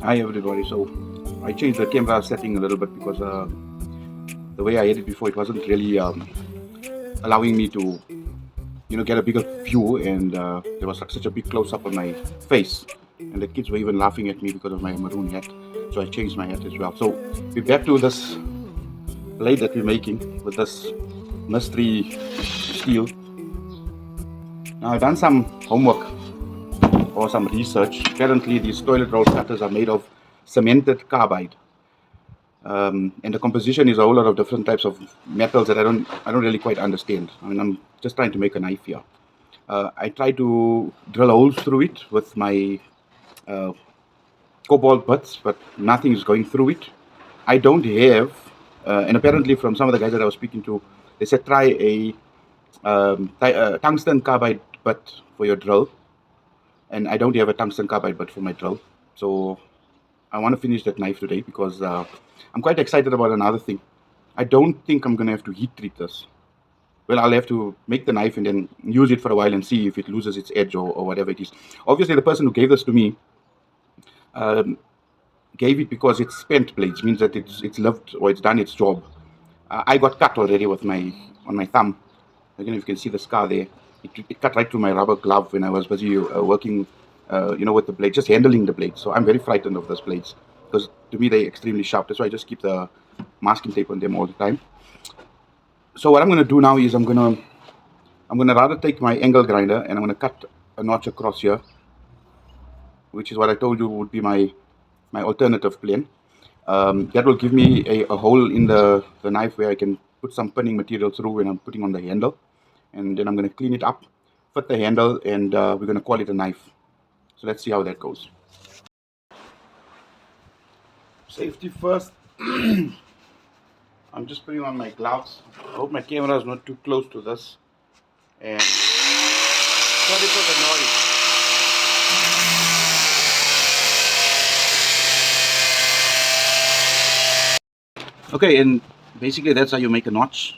Hi everybody. So I changed the camera setting a little bit because the way I had it before, it wasn't really allowing me to get a bigger view, and there was like such a big close up on my face, and the kids were even laughing at me because of my maroon hat. So I changed my hat as well. So we're back to this blade that we're making with this mystery steel. Now I've done some homework or some research. Apparently these toilet roll cutters are made of cemented carbide. And the composition is a whole lot of different types of metals that I don't really quite understand. I mean, I'm just trying to make a knife here. I try to drill holes through it with my cobalt bits, but nothing is going through it. I don't have, and apparently from some of the guys that I was speaking to, they said try a tungsten carbide bit for your drill, and I don't have a tungsten carbide bit for my drill. So I want to finish that knife today because I'm quite excited about another thing. I don't think I'm going to have to heat treat this. Well, I'll have to make the knife and then use it for a while and see if it loses its edge or whatever it is. Obviously, the person who gave this to me gave it because it's spent blades, means that it's lived or it's done its job. I got cut already with on my thumb. I don't know if you can see the scar there. It cut right through my rubber glove when I was busy working, with the blade, just handling the blade. So I'm very frightened of those blades because to me they're extremely sharp. That's why I just keep the masking tape on them all the time. So what I'm going to do now is I'm going to rather take my angle grinder and I'm going to cut a notch across here, which is what I told you would be my alternative plan. That will give me a hole in the knife where I can put some pinning material through when I'm putting on the handle. And then I'm going to clean it up, fit the handle, and we're going to call it a knife. So let's see how that goes. Safety first. I'm just putting on my gloves. I hope my camera is not too close to this. And sorry for the noise. Okay, and basically that's how you make a notch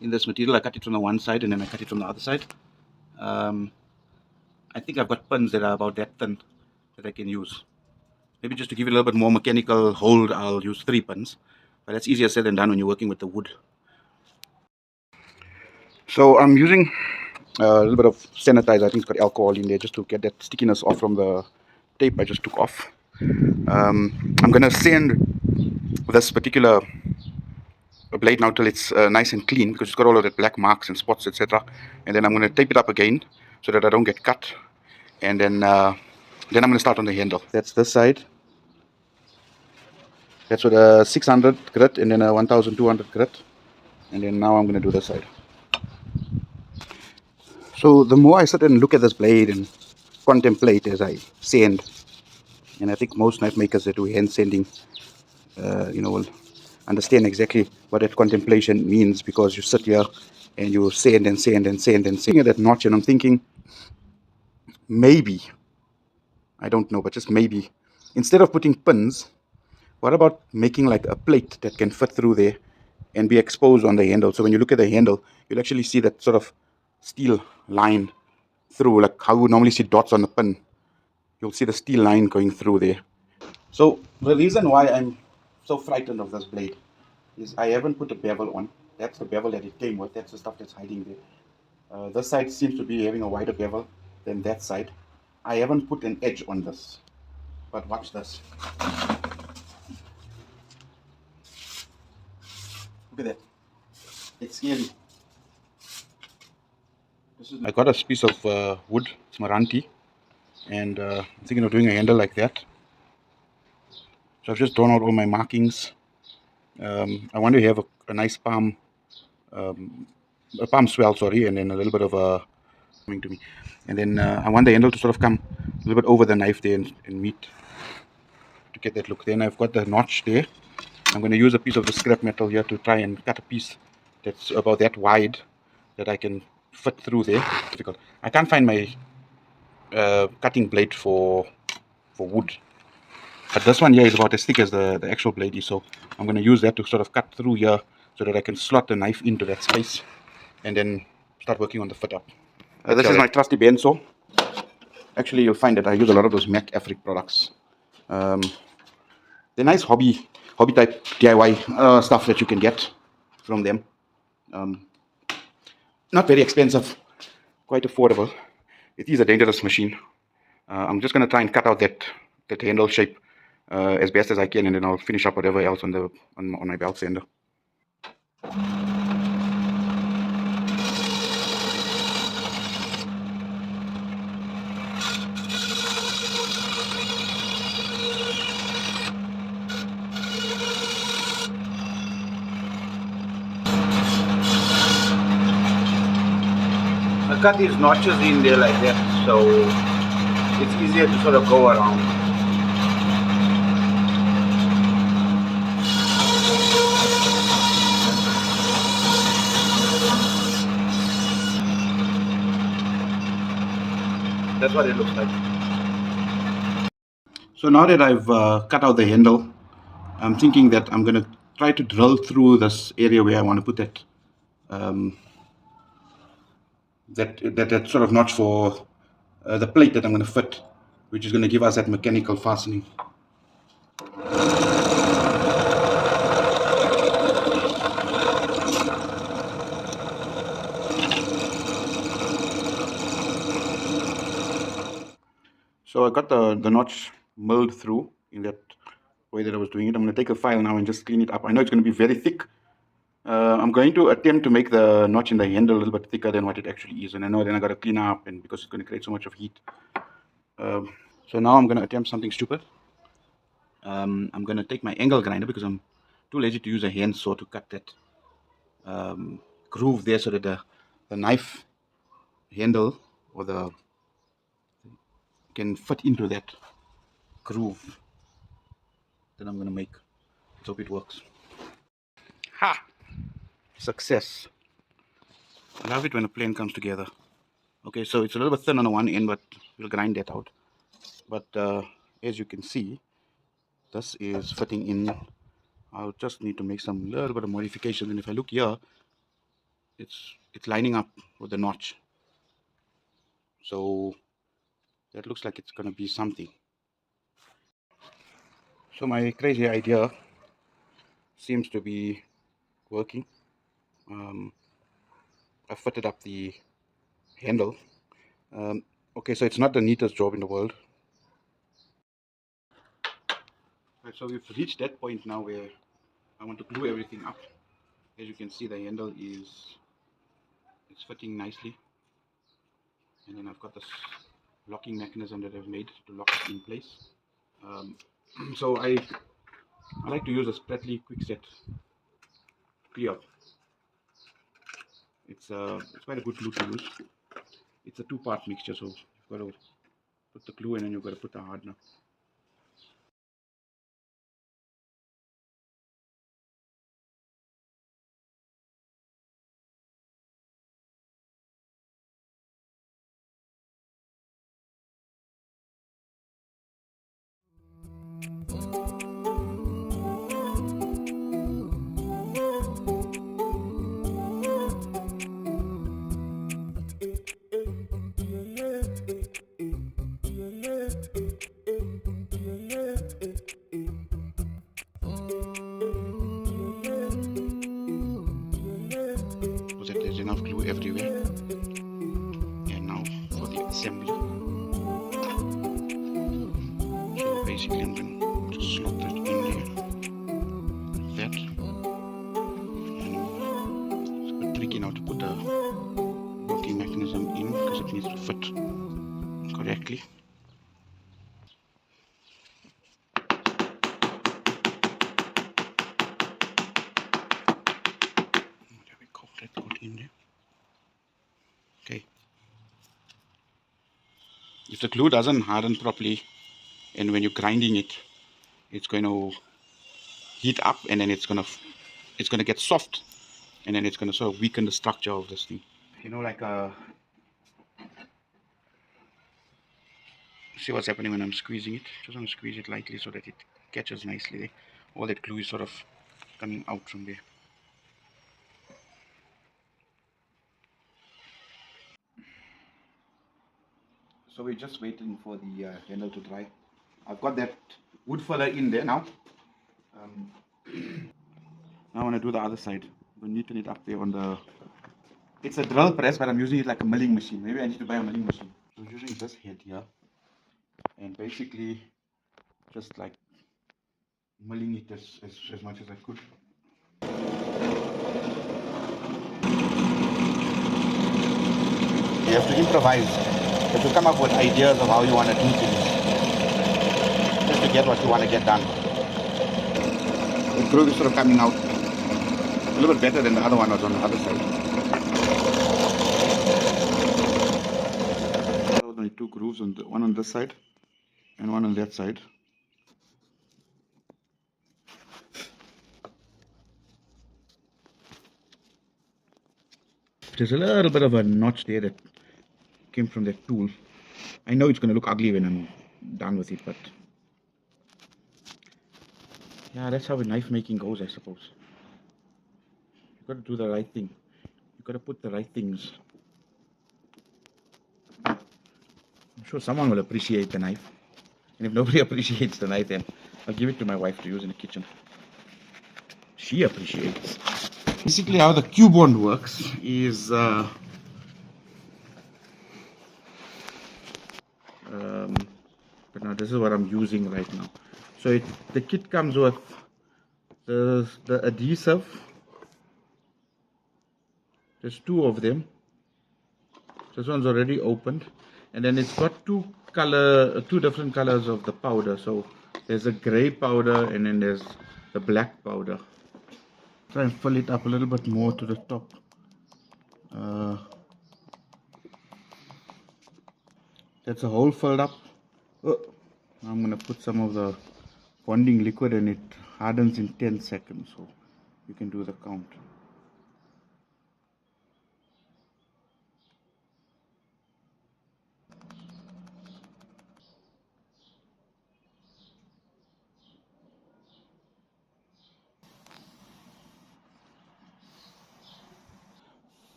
in this material. I cut it from the one side and then I cut it from the other side. I think I've got pins that are about that thin that I can use. Maybe just to give it a little bit more mechanical hold, I'll use 3 pins. But that's easier said than done when you're working with the wood. So I'm using a little bit of sanitizer. I think it's got alcohol in there just to get that stickiness off from the tape I just took off. I'm going to sand this particular blade now till it's nice and clean because it's got all of that black marks and spots, etc. And then I'm going to tape it up again so that I don't get cut. And then I'm going to start on the handle. That's this side. That's with a 600 grit and then a 1200 grit. And then now I'm going to do this side. So the more I sit and look at this blade and contemplate as I sand, and I think most knife makers that do hand sanding, will understand exactly what that contemplation means, because you sit here and you sand and sand and sand and sand at that notch, and I'm thinking, maybe, I don't know, but just maybe, instead of putting pins, what about making like a plate that can fit through there and be exposed on the handle? So when you look at the handle, you'll actually see that sort of steel line through, like how you would normally see dots on a pin. You'll see the steel line going through there. So the reason why I'm so frightened of this blade is I haven't put a bevel on. That's the bevel that it came with. That's the stuff that's hiding there. This side seems to be having a wider bevel than that side. I haven't put an edge on this. But watch this. Look at that. It's scary. I got a piece of wood. It's Maranti. And I'm thinking of doing a handle like that. So I've just drawn out all my markings. I want to have a nice palm swell, sorry, and then a little bit of a coming to me, and then I want the handle to sort of come a little bit over the knife there and meet to get that look. Then I've got the notch there. I'm going to use a piece of the scrap metal here to try and cut a piece that's about that wide that I can fit through there. Difficult. I can't find my cutting blade for wood, but this one here is about as thick as the actual blade is, so I'm going to use that to sort of cut through here so that I can slot the knife into that space and then start working on the fit up. This is my trusty bandsaw. Actually, you'll find that I use a lot of those Mac Afric products. They're nice hobby type DIY stuff that you can get from them. Um, Not very expensive, quite affordable. It is a dangerous machine. I'm just going to try and cut out that handle shape as best as I can, and then I'll finish up whatever else on the on my belt sander. I cut these notches in there like that, so it's easier to sort of go around. That's what it looks like. So now that I've cut out the handle, I'm thinking that I'm going to try to drill through this area where I want to put um, that sort of notch for the plate that I'm going to fit, which is going to give us that mechanical fastening. So I got the notch milled through in that way that I was doing it. I'm going to take a file now and just clean it up. I know it's going to be very thick. I'm going to attempt to make the notch in the handle a little bit thicker than what it actually is. And I know then I got to clean up, and because it's going to create so much of heat. So now I'm going to attempt something stupid. I'm going to take my angle grinder because I'm too lazy to use a hand saw to cut that groove there so that the knife handle or the can fit into that groove that I'm going to make. Let's hope it works. Ha! Success. I love it when a plane comes together. Okay, so it's a little bit thin on the one end, but we'll grind that out. But as you can see, this is fitting in. I'll just need to make some little bit of modifications, and if I look here, it's lining up with the notch. So that looks like it's gonna be something. So my crazy idea seems to be working. Um, I fitted up the handle. Um, okay, so it's not the neatest job in the world. Right, so we've reached that point now where I want to glue everything up. As you can see, the handle is it's fitting nicely, and then I've got this locking mechanism that I've made to lock it in place. Um, so I like to use a Spratly Quickset clear. It's quite a good glue to use. It's a two-part mixture, so you've got to put the glue in and you've got to put the hardener. So that there's enough glue everywhere. And now for the assembly. So basically I'm going to just slot that in there like that. And it's a bit tricky now to put the locking mechanism in because it needs to fit correctly. There we go, that got in there. Okay. If the glue doesn't harden properly and when you're grinding it, it's going to heat up and then it's going to get soft and then it's going to sort of weaken the structure of this thing. You know, like see what's happening when I'm squeezing it. Just want to squeeze it lightly so that it catches nicely there. All that glue is sort of coming out from there. So we're just waiting for the handle to dry. I've got that wood filler in there now. Now I want to do the other side. We neaten it up there on the. It's a drill press, but I'm using it like a milling machine. Maybe I need to buy a milling machine. So I'm using this head here, and basically just like milling it as much as I could. You have to improvise. You have to come up with ideas of how you want to do things, just to get what you want to get done. The groove is sort of coming out a little bit better than the other one was on the other side. Only two grooves, one on this side and one on that side. There's a little bit of a notch there that came from that tool. I know it's going to look ugly when I'm done with it, but yeah, that's how knife making goes, I suppose. You've got to do the right thing. You've got to put the right things. I'm sure someone will appreciate the knife. And if nobody appreciates the knife, then I'll give it to my wife to use in the kitchen. She appreciates. Basically, how the cube bond works is but now this is what I'm using right now. So the kit comes with the adhesive. There's two of them. This one's already opened, and then it's got two different colors of the powder. So there's a gray powder and then there's the black powder. Try and fill it up a little bit more to the top. That's a hole filled up. Oh, I'm gonna put some of the bonding liquid and it hardens in 10 seconds, so you can do the count.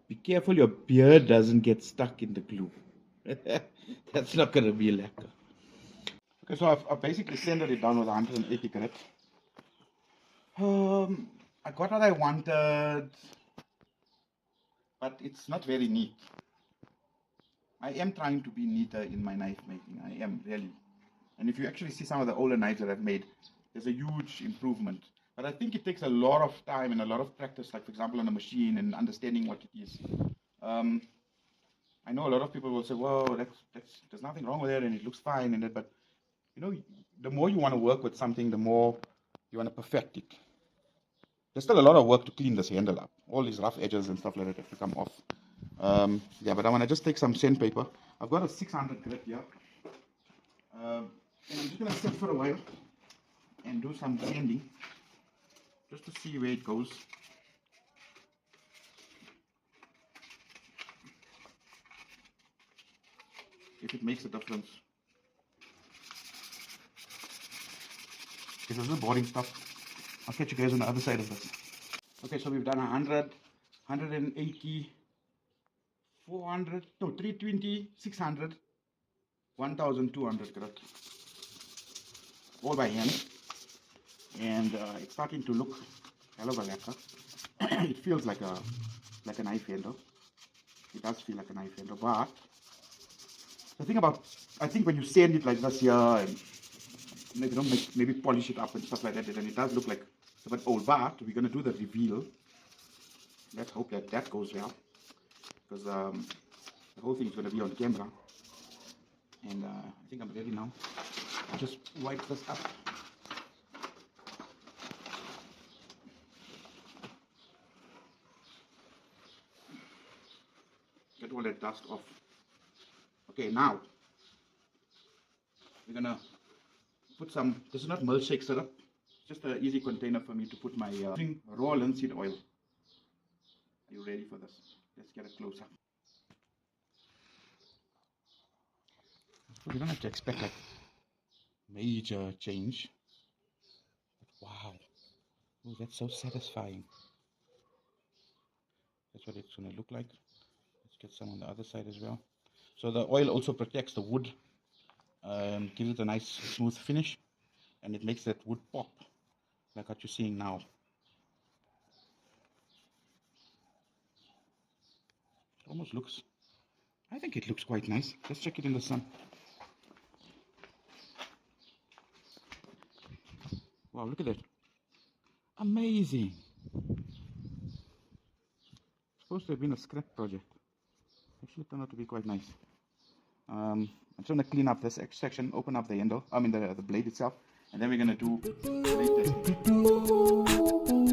Be careful your beard doesn't get stuck in the glue. That's not gonna be lekker. Okay, so I've basically sanded it down with 180 grit. I got what I wanted, but it's not very neat. I am trying to be neater in my knife making. I am really. And if you actually see some of the older knives that I've made, there's a huge improvement. But I think it takes a lot of time and a lot of practice, like for example on a machine and understanding what it is. I know a lot of people will say, "Well, there's nothing wrong with it, and it looks fine," and that. But you know, the more you want to work with something, the more you want to perfect it. There's still a lot of work to clean this handle up. All these rough edges and stuff like that have to come off. Yeah, but I want to just take some sandpaper. I've got a 600 grit here. And I'm just going to sit for a while and do some sanding just to see where it goes. If it makes a difference. This is the boring stuff. I'll catch you guys on the other side of this. Okay, so we've done 100, 180, 400, no, 320, 600, 1200 grit. All by hand. And it's starting to look hell of a lekker. It feels like a knife handle. It does feel like a knife handle, but the thing about, I think when you sand it like this here, and maybe don't maybe polish it up and stuff like that, then it does look like it's a bit old. But we're gonna do the reveal. Let's hope that goes well, because the whole thing is gonna be on camera. And I think I'm ready now. I'll just wipe this up. Get all that dust off. Okay, now we're gonna put some, this is not milkshake syrup, it's just an easy container for me to put my raw linseed oil. Are you ready for this? Let's get a close up. You don't have to expect like major change. But wow, oh, that's so satisfying. That's what it's gonna look like. Let's get some on the other side as well. So the oil also protects the wood gives it a nice smooth finish, and it makes that wood pop like what you're seeing now. It almost looks, I think it looks quite nice. Let's check it in the sun. Wow, look at that. Amazing. Supposed to have been a scrap project. Actually turned out to be quite nice. I'm just going to clean up this section, open up the handle, the blade itself, and then we're going to do blade testing.